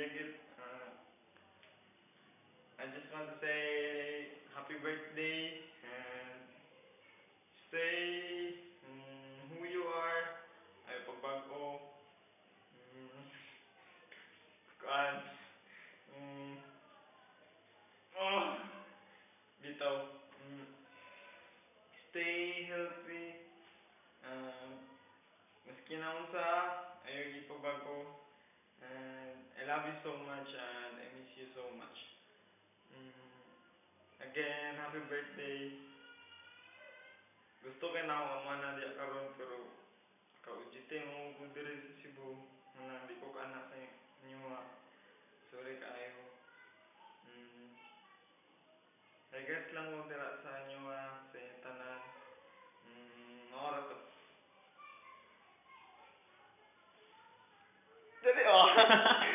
Brigit. I just want to say happy birthday and stay who you are. Ay pagbago. Mm, kuan. Mm, oh, bitaw. Mm, stay healthy. Um, maski na unsa, ayaw gipabago. And I love you so much and I miss you so much. Mm, again, happy birthday. Gusto kay na ako amana diya karon pero kaujite mo ko diri sa Cebu. Nang di ko kana sa inyo ha. Sorry kaayo. Mm, regrets lang ko dira sa inyo ha, sa inyong tanan. Maura to. Dali oh.